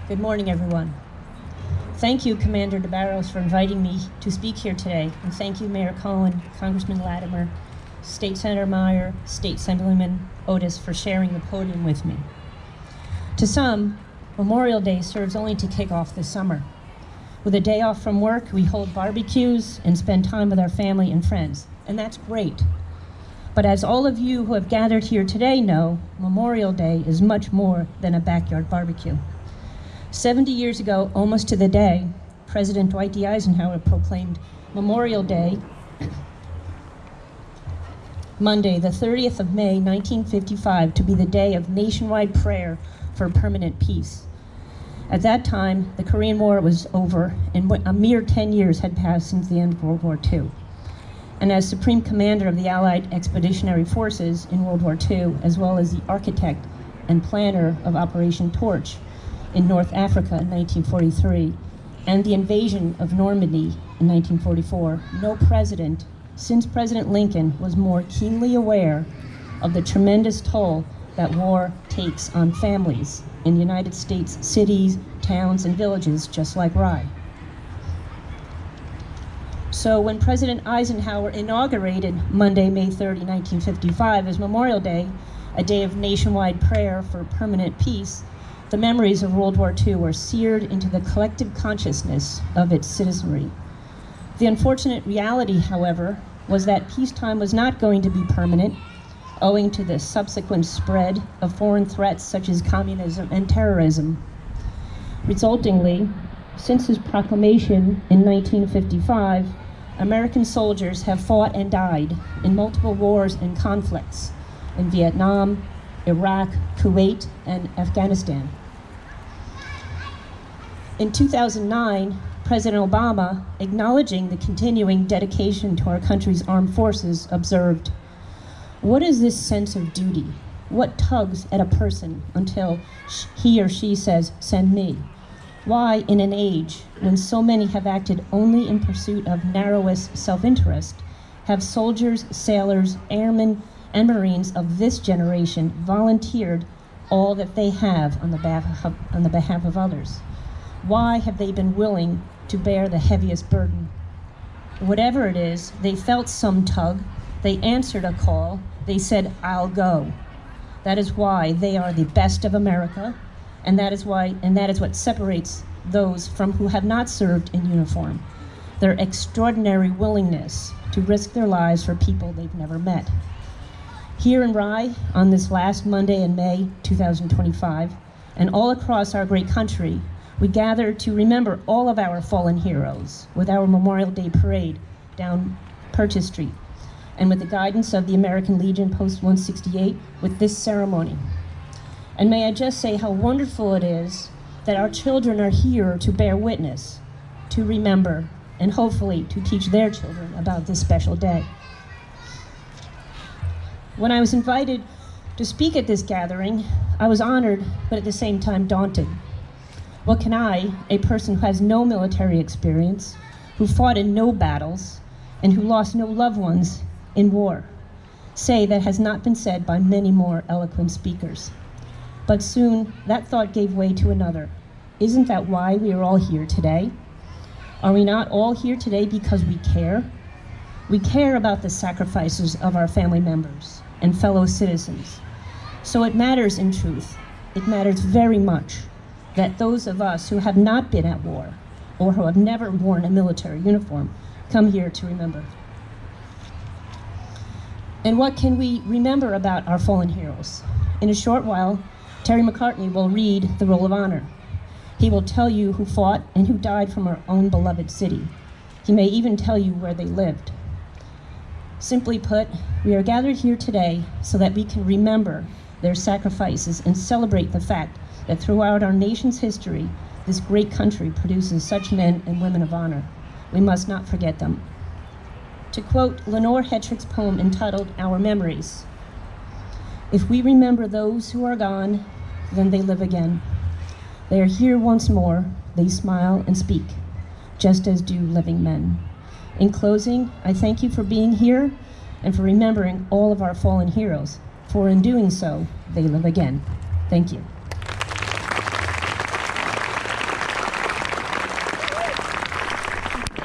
Good morning, everyone. Thank you, Commander DeBarros, for inviting me to speak here today. And thank you, Mayor Cohen, Congressman Latimer, State Senator Meyer, State Assemblyman Otis, for sharing the podium with me. To some, Memorial Day serves only to kick off the summer. With a day off from work, we hold barbecues and spend time with our family and friends, and that's great. But as all of you who have gathered here today know, Memorial Day is much more than a backyard barbecue. 70 years ago, almost to the day, President Dwight D. Eisenhower proclaimed Memorial Day, Monday, the 30th of May, 1955, to be the day of nationwide prayer for permanent peace. At that time, the Korean War was over, and a mere 10 years had passed since the end of World War II. And as Supreme Commander of the Allied Expeditionary Forces in World War II, as well as the architect and planner of Operation Torch in North Africa in 1943, and the invasion of Normandy in 1944, no president since President Lincoln was more keenly aware of the tremendous toll that war takes on families in the United States cities, towns, and villages just like Rye. So when President Eisenhower inaugurated Monday, May 30, 1955 as Memorial Day, a day of nationwide prayer for permanent peace, the memories of World War II were seared into the collective consciousness of its citizenry. The unfortunate reality, however, was that peacetime was not going to be permanent, owing to the subsequent spread of foreign threats such as communism and terrorism. Resultingly, since his proclamation in 1955, American soldiers have fought and died in multiple wars and conflicts in Vietnam, Iraq, Kuwait, and Afghanistan. In 2009, President Obama, acknowledging the continuing dedication to our country's armed forces, observed, "What is this sense of duty? What tugs at a person until he or she says, 'Send me'? Why, in an age when so many have acted only in pursuit of narrowest self-interest, have soldiers, sailors, airmen, and Marines of this generation volunteered all that they have on the behalf of others? Why have they been willing to bear the heaviest burden? Whatever it is, they felt some tug, they answered a call, they said, 'I'll go.' That is why they are the best of America, and that is what separates those from who have not served in uniform, their extraordinary willingness to risk their lives for people they've never met." Here in Rye, on this last Monday in May 2025, and all across our great country, we gather to remember all of our fallen heroes with our Memorial Day parade down Purchase Street, and with the guidance of the American Legion Post 168 with this ceremony. And may I just say how wonderful it is that our children are here to bear witness, to remember, and hopefully to teach their children about this special day. When I was invited to speak at this gathering, I was honored, but at the same time daunted. What can I, a person who has no military experience, who fought in no battles, and who lost no loved ones in war, say that has not been said by many more eloquent speakers? But soon, that thought gave way to another. Isn't that why we are all here today? Are we not all here today because we care? We care about the sacrifices of our family members and fellow citizens. So it matters in truth, it matters very much, that those of us who have not been at war or who have never worn a military uniform come here to remember. And what can we remember about our fallen heroes? In a short while, Terry McCartney will read the Roll of Honor. He will tell you who fought and who died from our own beloved city. He may even tell you where they lived. Simply put, we are gathered here today so that we can remember their sacrifices and celebrate the fact that throughout our nation's history, this great country produces such men and women of honor. We must not forget them. To quote Lenore Hetrick's poem entitled Our Memories, "If we remember those who are gone, then they live again. They are here once more, they smile and speak, just as do living men." In closing, I thank you for being here and for remembering all of our fallen heroes, for in doing so, they live again. Thank you.